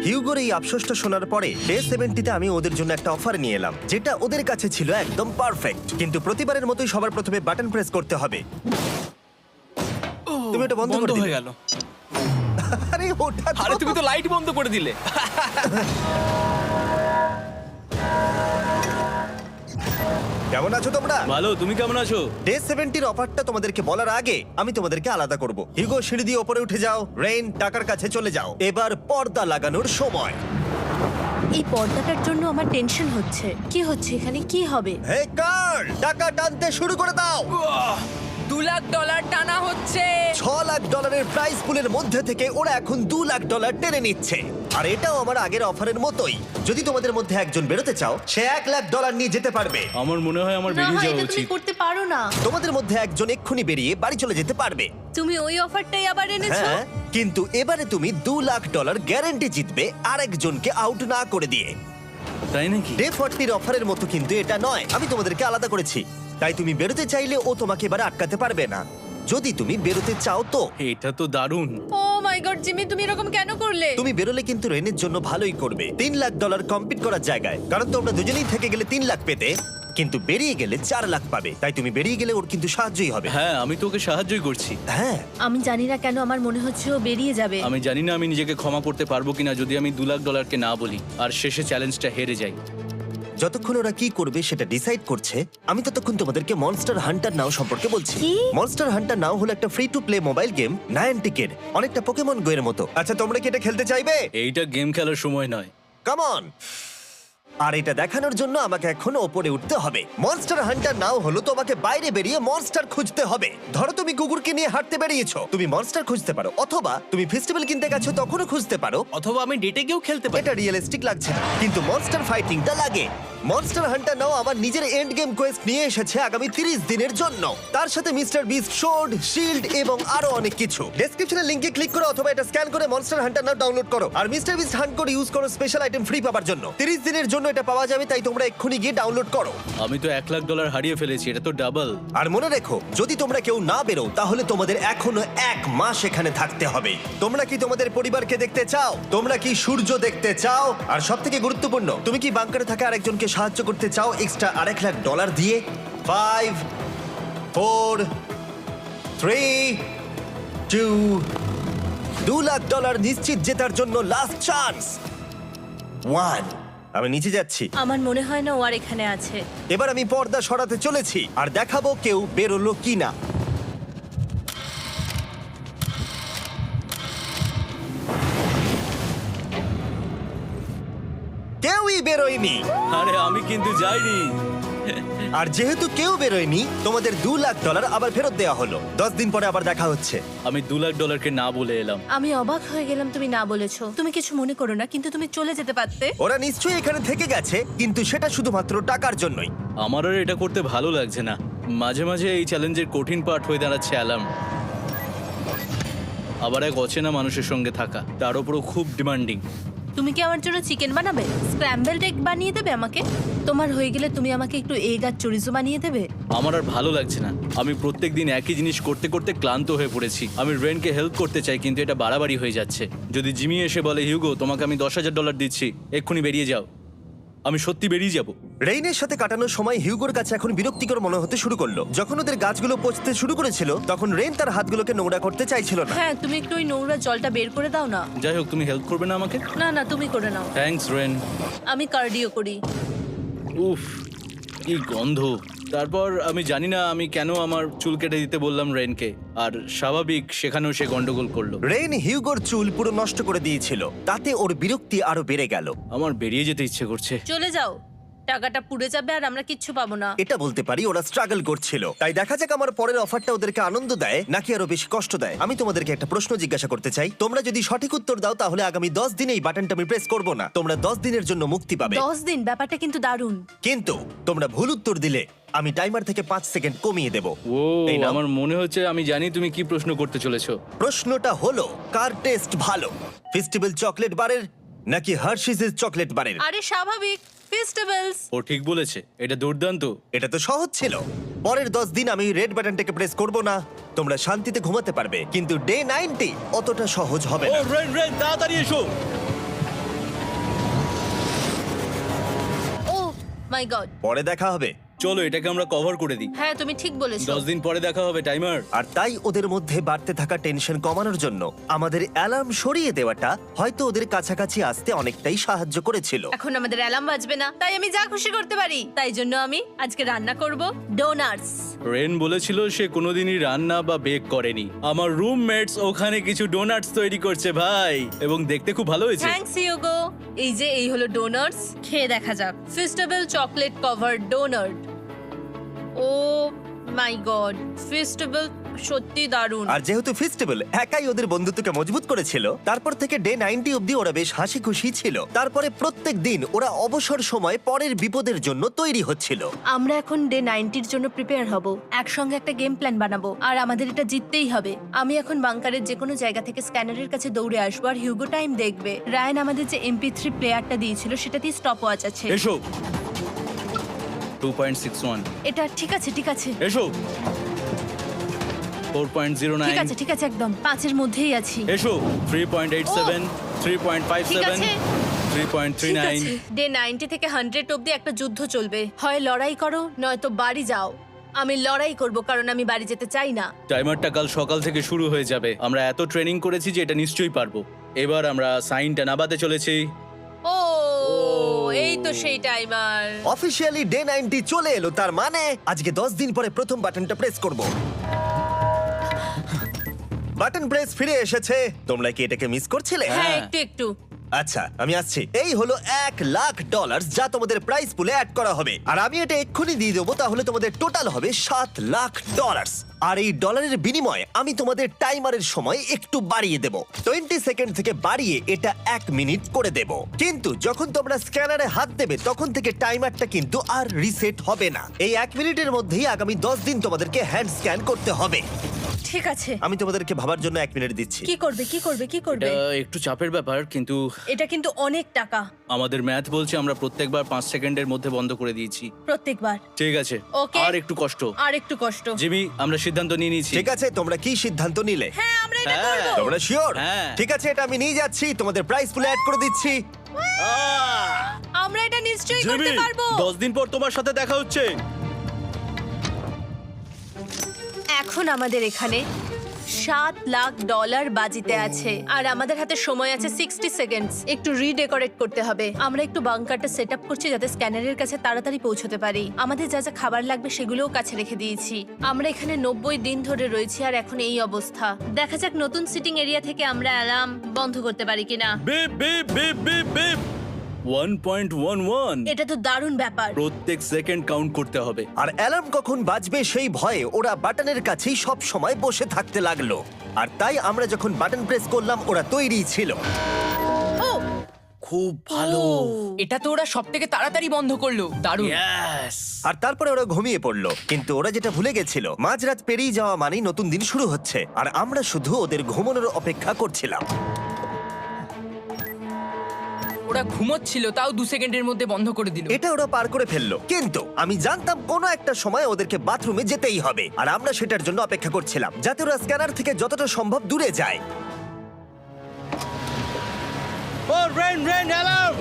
Speaker 1: হিউগোর এই আফসোসটা শোনার পরে ডে 70-তে আমি ওদের জন্য একটা অফার নিয়ে এলাম, যেটা ওদের কাছে ছিল একদম পারফেক্ট। কিন্তু প্রতিবারের মতোই সবার প্রথমে বাটন প্রেস করতে হবে। তুমি এটা বন্ধ করে দিলে।
Speaker 4: হয়ে গেল।
Speaker 1: আরে ওটা তো-
Speaker 4: আরে তুমি তো লাইট বন্ধ করে দিলে।
Speaker 1: কেমন আছো তোমরা?
Speaker 3: ভালো, তুমি কেমন আছো?
Speaker 1: ডে 70-র অফারটা তোমাদেরকে বলার আগে আমি তোমাদেরকে আলাদা করব। হিউগো, সিঁড়ি দিয়ে ওপরে উঠে যাও। রেইন, টাকার কাছে চলে যাও। এবার পর্দা লাগানোর সময়।
Speaker 2: এই পর্দাটার জন্য আমার টেনশন হচ্ছে। কি হচ্ছে এখানে, কি হবে?
Speaker 1: হে কার্ল, টাকা টানতে শুরু করে দাও।
Speaker 6: $2,00,000 টানা হচ্ছে।
Speaker 1: $6,00,000 প্রাইস পুলের মধ্যে থেকে ওরা এখন $2,00,000 টেনে নিচ্ছে। আর এটাও আমার আগের অফারের মতোই। যদি তোমাদের মধ্যে একজন বেরোতে চাও, সে $1,00,000 নিয়ে যেতে পারবে।
Speaker 3: আমার মনে হয় আমার
Speaker 2: না,
Speaker 3: বেরিয়ে যাওয়া
Speaker 2: এটা তুমি
Speaker 3: উচিত।
Speaker 2: করতে পারো না।
Speaker 1: তোমাদের মধ্যে একজন এক্ষুনি বেরিয়ে বাড়ি চলে যেতে পারবে।
Speaker 2: তুমি ওই অফারটাই আবার এনেছো।
Speaker 1: হ্যাঁ, কিন্তু এবারে তুমি $2,00,000 গ্যারান্টি জিতবে আরেকজনকে আউট না করে দিয়ে।
Speaker 3: তাই নাকি?
Speaker 1: ডে 40-র অফারের মতো কিন্তু এটা নয়। আমি তোমাদেরকে আলাদা করেছি, তাই তুমি বেরোতে চাইলে ও তোমাকে এবারে আটকাতে পারবে না। যদি তুমি বেরোতে চাও তো।
Speaker 3: এটা তো দারুণ।
Speaker 2: ও মাই গড জিমি, তুমি এরকম কেন করলে?
Speaker 1: তুমি বেরোলে কিন্তু রেনের জন্য ভালোই করবে। $3,00,000 কম্পিট করার জায়গায়, কারণ তোমরা দুজনেই থেকে গেলে 3 লাখ পেতে, কিন্তু বেরিয়ে গেলে 4 লাখ পাবে। তাই তুমি বেরিয়ে গেলে ওর কিন্তু সাহায্যই হবে।
Speaker 3: হ্যাঁ, আমি তোকে সাহায্যই করছি।
Speaker 1: হ্যাঁ,
Speaker 2: আমি জানি না কেন আমার মনে হচ্ছে ও বেরিয়ে যাবে।
Speaker 3: আমি জানি না আমি নিজেকে ক্ষমা করতে পারবো কিনা যদি আমি $2,00,000 না বলি আর শেষে চ্যালেঞ্জটা হেরে যাই।
Speaker 1: যতক্ষণ ওরা কি করবে সেটা ডিসাইড করছে, আমি ততক্ষণ তোমাদেরকে মনস্টার হান্টার নাও সম্পর্কে বলছি।
Speaker 2: কি?
Speaker 1: মনস্টার হান্টার নাও হলো একটা free to play mobile game, নায়ান্টিকের, অনেকটা পোকেমন গো এর মতো। আচ্ছা, তোমরা কি এটা খেলতে চাইবে?
Speaker 3: এইটা গেম খেলার সময় নয়।
Speaker 1: Come on. আর এটা দেখানোর জন্য আমাকে এখন ওপরে উঠতে হবে। মনস্টার হান্টার নাও হলো তোমাকে বাইরে বেরিয়ে মনস্টার খুঁজতে হবে। ধরো তুমি কুকুরকে নিয়ে হাঁটতে বেরিয়েছো, তুমি মনস্টার খুঁজতে পারো, অথবা তুমি ফেস্টিভ্যাল কিনতে গেছো তখনও খুঁজতে পারো।
Speaker 4: অথবা আমি ডেটে গিয়েও খেলতে পারি।
Speaker 1: এটা রিয়েলিস্টিক লাগছে না, কিন্তু মনস্টার ফাইটিংটা লাগে। মনস্টার হান্টার নাও আমার নিজের এন্ড গেম কোয়েস্ট নিয়ে এসেছে আগামী 30 দিনের জন্য। তার সাথে মিস্টার বিস্ট সোর্ড, শিল্ড এবং আরো অনেক কিছু। ডেসক্রিপশনের লিংকে ক্লিক করো অথবা এটা স্ক্যান করে মনস্টার হান্টার নাও ডাউনলোড করো। আর Mister Beast hunt code use করো স্পেশাল আইটেম ফ্রি পাওয়ার জন্য। 30 দিনের জন্য এটা পাওয়া যাবে, তাই তোমরা এক্ষুনি গিয়ে ডাউনলোড করো।
Speaker 3: আমি তো $1,00,000 হারিয়ে ফেলেছি, এটা তো ডাবল।
Speaker 1: আর মনে রেখো, যদি তোমরা কেউ না বেরো তাহলে তোমাদের এখনো 1 মাস এখানে থাকতে হবে। তোমরা কি তোমাদের পরিবারকে দেখতে চাও? তোমরা কি সূর্য দেখতে চাও? আর সবথেকে গুরুত্বপূর্ণ, তুমি কি বাংকারে থাকা আরেকজনকে সাহায্য করতে চাও এক্সট্রা $1,00,000 দিয়ে? 5 4 3 2 $2,00,000 নিশ্চিত জেতার জন্য লাস্ট চান্স। 1। আমি নিচে যাচ্ছি।
Speaker 2: আমার মনে হয় না ও আর এখানে আছে।
Speaker 1: এবার আমি পর্দা সরাতে চলেছি আর দেখাবো কেউ বেরোলো কিনা। কেউই বেরোয়নি।
Speaker 3: আরে আমি কিন্তু যাইনি।
Speaker 1: আর যেহেতু কেউ বেরোয়নি, তোমাদের $2,00,000 আবার ফেরত দেওয়া হলো। 10 দিন পরে আবার দেখা হচ্ছে।
Speaker 3: আমি $2,00,000 না বলে এলাম।
Speaker 2: আমি অবাক হয়ে গেলাম তুমি না বলেছো। তুমি কিছু মনে করো না, কিন্তু তুমি চলে যেতে পারতে।
Speaker 1: ওরা নিশ্চয়ই এখানে থেকে গেছে, কিন্তু সেটা শুধুমাত্র টাকার জন্যই।
Speaker 3: আমার আর এটা করতে ভালো লাগছে না। মাঝে মাঝে এই চ্যালেঞ্জের কঠিন পার্ট হয়ে দাঁড়াচ্ছে অ্যালার্ম। আবার এক অচেনা মানুষের সঙ্গে থাকা, তার উপরও খুব ডিমান্ডিং।
Speaker 2: তুমি কি আমার জন্য চিকেন বানাবে? স্ক্র্যাম্বলড এগ বানিয়ে দেবে আমাকে? তোমার হয়ে গেলে তুমি আমাকে একটু এগ আর চরিজো বানিয়ে দেবে?
Speaker 3: আমার আর ভালো লাগছে না। আমি প্রত্যেকদিন একই জিনিস করতে করতে ক্লান্ত হয়ে পড়েছি। আমি রেনকে হেল্প করতে চাই, কিন্তু এটা বাড়াবাড়ি হয়ে যাচ্ছে। যদি জিমি এসে বলে, হিউগো তোমাকে আমি $10,000 দিচ্ছি, এক্ষুনি বেরিয়ে যাও, আমি সত্যি বেরিয়ে যাব।
Speaker 1: রেইনের সাথে কাটানোর সময় হিউগোর কাছে এখন বিরক্তিকর মনে হতে শুরু করলো। যখন ওদের গাছগুলো পচতে শুরু করেছিল, তখন রেইন তার হাতগুলোকে নোংরা করতে চাইছিল না।
Speaker 2: হ্যাঁ, তুমি একটু ওই নোংরা জলটা বের করে দাও না।
Speaker 3: যাই হোক, তুমি হেল্প করবে না আমাকে?
Speaker 2: না না, তুমি করে নাও।
Speaker 3: Thanks Ren.
Speaker 2: আমি কার্ডিও করি।
Speaker 3: উফ, কি গন্ধ। তারপর আমি জানি না আমি কেন আমার চুল কেটে দিতে বললাম রেনকে, আর স্বাভাবিক সেখানেও সে গন্ডগোল করলো।
Speaker 1: রেইন হিউগোর চুল পুরো নষ্ট করে দিয়েছিল, তাতে ওর বিরক্তি আরো বেড়ে গেল।
Speaker 3: আমার বেরিয়ে যেতে ইচ্ছে করছে।
Speaker 2: চলে যাও, টাকাটা পুড়ে যাবে আর আমরা কিচ্ছু পাবো না।
Speaker 1: এটা বলতে পারি ওরা স্ট্রাগল করছিল। তাই দেখা যাক আমার পরের অফারটা ওদেরকে আনন্দ দেয় নাকি আরো বেশি কষ্ট দেয়। আমি তোমাদেরকে একটা প্রশ্ন জিজ্ঞাসা করতে চাই। তোমরা যদি সঠিক উত্তর দাও তাহলে আগামী 10 দিনে এই বাটনটা আমি প্রেস করব না। তোমরা 10 দিনের জন্য মুক্তি পাবে।
Speaker 2: 10 দিন? ব্যাপারটা কিন্তু দারুণ।
Speaker 1: কিন্তু তোমরা ভুল উত্তর দিলে আমি টাইমার থেকে 5 সেকেন্ড কমিয়ে দেব।
Speaker 3: ও
Speaker 1: এই নাও।
Speaker 3: আমার মনে হচ্ছে আমি জানি তুমি কি প্রশ্ন করতে চলেছো।
Speaker 1: প্রশ্নটা হলো, কার টেস্ট ভালো, ফেস্টিভ্যাল চকলেট বারের নাকি হার্শিসের চকলেট বারের?
Speaker 2: আরে স্বাভাবিক, ফেস্টিভ্যালস।
Speaker 3: ও ঠিক বলেছে, এটা দুর্দান্ত।
Speaker 1: এটা তো সহজ ছিল। পরের 10 দিন আমি রেড বাটনটাকে প্রেস করব না, তোমরা শান্তিতে ঘুমাতে পারবে। কিন্তু ডে 90 অতটা সহজ হবে
Speaker 3: ও
Speaker 1: না।
Speaker 3: রেন রেন তাড়াতাড়ি এসো।
Speaker 2: ও মাই গড।
Speaker 1: পরে দেখা হবে।
Speaker 3: চলো এটাকে আমরা কভার করে দিই।
Speaker 2: হ্যাঁ তুমি ঠিক বলেছো।
Speaker 3: 10 দিন পরে দেখা হবে টাইমার।
Speaker 1: আর তাই ওদের মধ্যে বাড়তে থাকা টেনশন কমানোর জন্য আমাদের অ্যালার্ম সরিয়ে দেওয়াটা হয়তো ওদের কাছাকাছি আসতে অনেকটাই সাহায্য করেছিল।
Speaker 2: এখন আমাদের অ্যালার্ম বাজবে না, তাই আমি যা খুশি করতে পারি। তাই জন্য আমি আজকে রান্না করব ডোনাটস।
Speaker 3: রেন বলেছিল সে কোনোদিনই রান্না বা বেক করেনি। আমার রুমমেটস ওখানে কিছু ডোনাটস তৈরি করছে ভাই, এবং দেখতে খুব ভালো হয়েছে।
Speaker 2: থ্যাঙ্কস ইয়োগো। এই হলো ডোনাটস, খেয়ে দেখা যাক। Festival chocolate cover donut. Oh my God, festival সত্যি দারুণ।
Speaker 1: আর যেহেতু ফেস্টিভ্যাল একাই ওদের বন্ধুত্বকে মজবুত করেছিল, তারপর থেকে ডে 90 অবধি ওরা বেশ হাসি খুশি ছিল। তারপরে প্রত্যেক দিন ওরা অবসর সময় পরের বিপদের জন্য তৈরি হচ্ছিল।
Speaker 2: আমরা এখন ডে 90-র জন্য প্রিপেয়ার হব। একসঙ্গে একটা গেম প্ল্যান বানাবো, আর আমাদের এটা জিততেই হবে। আমি এখন বাংকারের যে কোনো জায়গা থেকে স্ক্যানারের কাছে দৌড়ে আসবো, আর হিউগো টাইম দেখবে। রায়ান আমাদের যে MP3 প্লেয়ারটা দিয়েছিল সেটাতেই স্টপ ওয়াচ আছে।
Speaker 3: এসো 2.61।
Speaker 2: এটা ঠিক আছে, ঠিক আছে,
Speaker 3: এসো 4.09।
Speaker 2: ঠিক আছে, ঠিক আছে, একদম 5-এর মধ্যেই আছি।
Speaker 3: এসো 3.87,
Speaker 2: ঠিক
Speaker 3: 3.57,
Speaker 2: আছে, ঠিক
Speaker 3: 3.39।
Speaker 2: আছে। ডে 90 থেকে 100 অবধি একটা যুদ্ধ চলবে। হয় লড়াই করো, নয়তো বাড়ি যাও। আমি লড়াই করব, কারণ আমি বাড়ি যেতে চাই না।
Speaker 3: টাইমারটা কাল সকাল থেকে শুরু হয়ে যাবে। আমরা এত ট্রেনিং করেছি যে এটা নিশ্চয়ই পারবো। এবার আমরা সাইনটা নাবাতে চলেছি।
Speaker 2: ও এই তো সেই টাইমার।
Speaker 1: অফিসিয়ালি ডে 90 চলে এলো, তার মানে আজকে 10 দিন পরে প্রথম বাটনটা প্রেস করব। বাটন প্রেস ফিরে এসেছে। তোমরা কি এটাকে মিস করছিলে?
Speaker 2: হ্যাঁ, একটু একটু।
Speaker 1: আচ্ছা আমি আসছি। এই হলো $1,00,000 যা তোমাদের প্রাইস পুলে অ্যাড করা হবে, আর আমি এটা এক্ষুনি দিয়ে দেবো। তাহলে তোমাদের টোটাল হবে $7,00,000। আর এই ডলারের বিনিময়ে আমি তোমাদের টাইমারের সময় একটু বাড়িয়ে দেব। 20 সেকেন্ড থেকে বাড়িয়ে এটা 1 মিনিট করে দেব। কিন্তু যখন তোমরা স্ক্যানারে হাত দেবে তখন থেকে টাইমারটা কিন্তু আর রিসেট হবে না। এই 1 মিনিটের মধ্যেই আগামী 10 দিন তোমাদেরকে হ্যান্ড স্ক্যান করতে হবে।
Speaker 2: ঠিক আছে।
Speaker 1: আমি তোমাদেরকে ভাবার জন্য 1 মিনিট দিচ্ছি।
Speaker 2: কি করবে, কি করবে, কি করবে?
Speaker 3: এটা একটু চাপের ব্যাপার, কিন্তু
Speaker 2: এটা কিন্তু অনেক টাকা।
Speaker 3: আমাদের ম্যাথ বলছে আমরা প্রত্যেকবার 5 সেকেন্ডের মধ্যে বন্ধ করে দিয়েছি।
Speaker 2: প্রত্যেকবার।
Speaker 3: ঠিক আছে,
Speaker 2: Okay.
Speaker 3: আর একটু কষ্ট।
Speaker 2: আর একটু কষ্ট।
Speaker 3: জিমি, আমরা সিদ্ধান্ত নিয়ে নিয়েছি।
Speaker 1: ঠিক আছে, তোমরা কি সিদ্ধান্ত নিলে?
Speaker 2: হ্যাঁ, আমরা এটা
Speaker 3: হ্যাঁ।
Speaker 2: করব।
Speaker 1: তোমরা শিওর?
Speaker 3: হ্যাঁ।
Speaker 1: ঠিক আছে, এটা আমি নিয়ে যাচ্ছি, তোমাদের প্রাইস পুলে অ্যাড করে দিচ্ছি।
Speaker 2: আমরা এটা নিশ্চয়ই
Speaker 3: জিমি,
Speaker 2: করতে পারবো।
Speaker 3: 10 দিন পর তোমার সাথে দেখা হচ্ছে।
Speaker 2: এখন আমাদের এখানে $7,00,000 বাজিতে আছে, আর আমাদের হাতে সময় আছে 60 সেকেন্ডস। একটু রিডেকোরেট করতে হবে। আমরা একটু বাংকারটা সেট আপ করছি যাতে স্ক্যানারের কাছে তাড়াতাড়ি পৌঁছতে পারি। আমাদের যা যা খাবার লাগবে সেগুলোও কাছে রেখে দিয়েছি। আমরা এখানে 90 দিন ধরে রয়েছি, আর এখন এই অবস্থা। দেখা যাক নতুন সিটিং এরিয়া থেকে আমরা অ্যালার্ম বন্ধ করতে পারি কিনা।
Speaker 3: Beep beep beep beep beep 1.11।
Speaker 2: এটা তো দারুণ ব্যাপার।
Speaker 3: প্রত্যেক সেকেন্ড কাউন্ট করতে হবে।
Speaker 1: আর অ্যালার্ম কখন বাজবে সেই ভয়ে ওরা বাটনের কাছেই সব সময় বসে থাকতে লাগলো। আর তাই আমরা যখন বাটন প্রেস করলাম ওরা তৈরি ছিল।
Speaker 2: ও
Speaker 3: খুব ভালো।
Speaker 6: এটা তো ওরা সব থেকে তাড়াতাড়ি বন্ধ করলো। দারুণ।
Speaker 3: ইয়েস।
Speaker 1: আর তারপরে ওরা ঘুমিয়ে পড়লো। কিন্তু ওরা যেটা ভুলে গেছিল, মাঝরাত পেরিয়ে যাওয়া মানেই নতুন দিন শুরু হচ্ছে, আর আমরা শুধু ওদের ঘুমানোর অপেক্ষা করছিলাম।
Speaker 6: ওরা ঘুমোচ্ছিল, তাও 2 সেকেন্ডের মধ্যে বন্ধ করে দিল।
Speaker 1: এটা ওরা পার করে ফেললো, কিন্তু আমি জানতাম কোনো একটা সময় ওদেরকে বাথরুমে যেতেই হবে, আর আমরা সেটার জন্য অপেক্ষা করছিলাম যাতে ওরা স্ক্যানার থেকে যতটা সম্ভব দূরে যায়।
Speaker 3: ও রেন রেন অ্যালার্ম।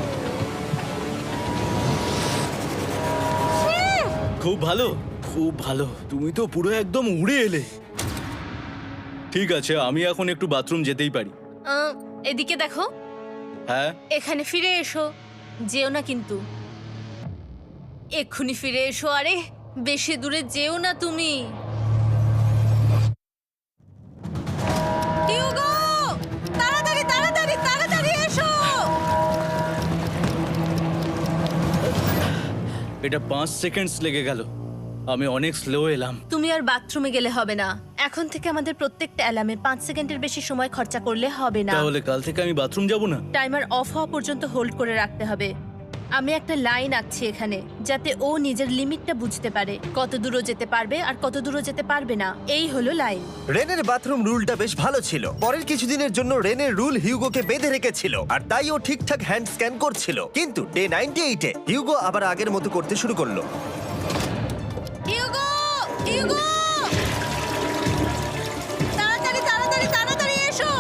Speaker 3: খুব ভালো, খুব ভালো। তুমি তো পুরো একদম উড়ে এলে। ঠিক আছে, আমি এখন একটু বাথরুম যেতেই পারি।
Speaker 2: এদিকে দেখো,
Speaker 3: হ্যাঁ,
Speaker 2: এখানে ফিরে এসো। যেও না কিন্তু, এক্ষুনি ফিরে এসো। আরে বেশি দূরে যেও না তুমি। হিউগো, তাড়াতাড়ি তাড়াতাড়ি তাড়াতাড়ি এসো।
Speaker 3: এটা 5 সেকেন্ডস লেগে গেল। আমি অনেক স্লো এলাম।
Speaker 2: তুমি আর বাথরুমে গেলে হবে না। এখন থেকে আমাদের প্রত্যেকটা অ্যালার্মে 5 সেকেন্ডের বেশি সময় খরচা করলে হবে না।
Speaker 3: তাহলে কাল থেকে আমি বাথরুম যাব না।
Speaker 2: টাইমার অফ হওয়া পর্যন্ত হোল্ড করে রাখতে হবে। আমি একটা লাইন আঁকছি এখানে যাতে ও নিজের লিমিটটা বুঝতে পারে কত দূরও যেতে পারবে আর কত দূরও যেতে পারবে না। এই হলো লাইন।
Speaker 1: রেনের বাথরুম রুলটা বেশ ভালো ছিল। পরের কিছুদিনের জন্য রেনের রুল হিউগোকে বেঁধে রেখেছিল, আর তাই ও ঠিকঠাক হ্যান্ড স্ক্যান করছিল। কিন্তু ডে 98-এ হিউগো আবার আগের মতো করতে শুরু করলো।
Speaker 2: হিউগো, হিউগো, তাড়াতাড়ি তাড়াতাড়ি তাড়াতাড়ি এসো।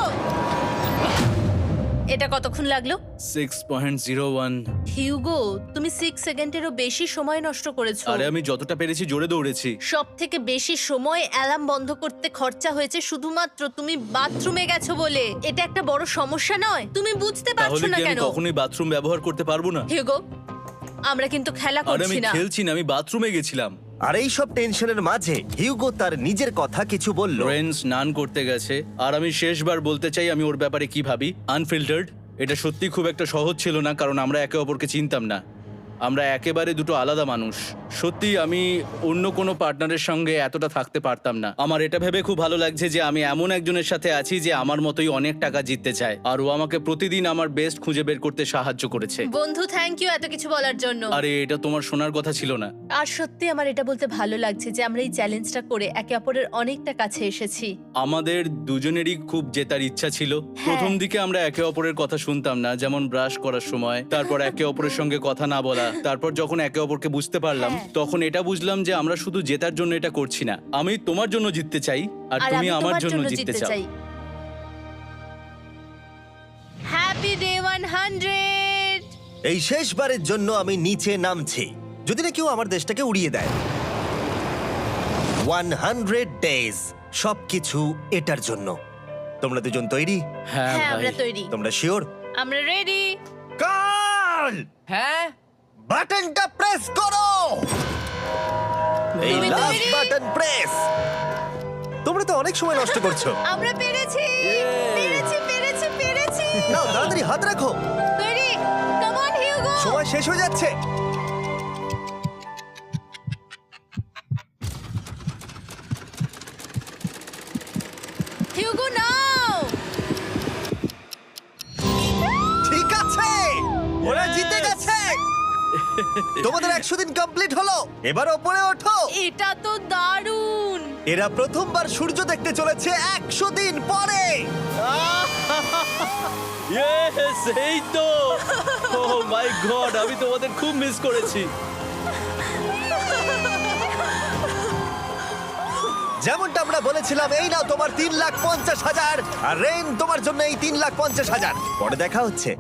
Speaker 2: এটা কতক্ষণ লাগলো?
Speaker 3: 6.01।
Speaker 2: হিউগো, তুমি 6 সেকেন্ডেরও বেশি সময় নষ্ট করেছো।
Speaker 3: আরে আমি যতটা পেরেছি জোরে দৌড়েছি।
Speaker 2: সব থেকে বেশি সময় অ্যালার্ম বন্ধ করতে খরচা হয়েছে শুধুমাত্র তুমি বাথরুমে গেছো বলে। এটা একটা বড় সমস্যা নয়? তুমি বুঝতে পারছো
Speaker 3: তাহলে
Speaker 2: না
Speaker 3: কি আমি
Speaker 2: কেন?
Speaker 3: কখনোই বাথরুম ব্যবহার করতে পারবো না?
Speaker 2: হিউগো, আমরা কিন্তু খেলা
Speaker 3: আরে আমি
Speaker 2: করছি না।
Speaker 3: খেলছি না, আমি বাথরুমে গেছিলাম।
Speaker 1: আর এই সব টেনশনের মাঝে হিউগো তার নিজের কথা কিছু বলল।
Speaker 3: রেন স্নান করতে গেছে, আর আমি শেষবার বলতে চাই আমি ওর ব্যাপারে কি ভাবি। আনফিল্টার্ড। এটা সত্যি খুব একটা সহজ ছিল না, কারণ আমরা একে অপরকে চিনতাম না। আমরা একেবারে দুটো আলাদা মানুষ। সত্যি আমি অন্য কোনো পার্টনারের সঙ্গে এতটা থাকতে পারতাম না। আমার এটা ভেবে খুব ভালো লাগছে যে আমি এমন একজনের সাথে আছি যে আমার মতোই অনেক টাকা জিততে চায়, আর ও আমাকে প্রতিদিন আমার বেস্ট খুঁজে বের করতে সাহায্য করেছে।
Speaker 2: বন্ধু, থ্যাংক ইউ এত কিছু বলার জন্য।
Speaker 3: আরে এটা তোমার শোনার কথা ছিল না।
Speaker 2: আর সত্যি আমার এটা বলতে ভালো লাগছে যে আমরা এই চ্যালেঞ্জটা করে একে অপরের অনেকটা কাছে এসেছি।
Speaker 3: আমাদের দুজনেরই খুব জেতার ইচ্ছা ছিল। প্রথম দিকে আমরা একে অপরের কথা শুনতাম না, যেমন ব্রাশ করার সময়, তারপর একে অপরের সঙ্গে কথা না বলা। তারপর যখন একে অপরকে বুঝতে পারলাম, তখন এটা বুঝলাম যে আমরা শুধু জেতার জন্য এটা করছি না। আমি তোমার জন্য জিততে চাই, আর তুমি
Speaker 2: আমি
Speaker 3: আমার
Speaker 2: তোমার
Speaker 3: জন্য জিততে চাও।
Speaker 2: Happy day 100।
Speaker 1: এই শেষবারের জন্য আমি নিচে নামছি, যদি না কেউ আমার দেশটাকে উড়িয়ে দেয়। 100 ডেজ, সবকিছু এটার জন্য। তোমরা দুজন তৈরি?
Speaker 3: হ্যাঁ
Speaker 2: হ্যাঁ,
Speaker 3: ভাই।
Speaker 2: আমরা তৈরি।
Speaker 1: তোমরা শিওর?
Speaker 2: আমরা রেডি।
Speaker 1: কাল
Speaker 6: হ্যাঁ,
Speaker 1: বাটনটা প্রেস করো। এই
Speaker 2: তুমি
Speaker 1: লাস্ট
Speaker 2: তৈরি?
Speaker 1: Button press. তোমরা তো অনেক সময় নষ্ট করছো।
Speaker 2: আমরা পেরেছি, পেরেছি, পেরেছি, পেরেছি।
Speaker 1: নাও তাড়াতাড়ি হাত রাখো,
Speaker 2: তৈরি? Come on Hugo.
Speaker 1: সময় শেষ হয়ে যাচ্ছে।
Speaker 2: হিউগো নাও।
Speaker 1: ঠিক আছে, ওরা জিতে গেছে। তোমাদের 100 দিন কমপ্লিট হলো। এবার ওপরে ওঠো।
Speaker 2: এটা তো দারুণ।
Speaker 1: এরা প্রথমবার সূর্য দেখতে চলেছে 100 দিন পরে।
Speaker 3: ইয়েস, এই তো। ও মাই গড, আমি তোমাদের খুব মিস করেছি।
Speaker 1: যেমনটা আমরা বলেছিলাম, এই নাও তোমার 3,50,000, আর রেন তোমার জন্য এই 3,50,000। পরে দেখা হচ্ছে।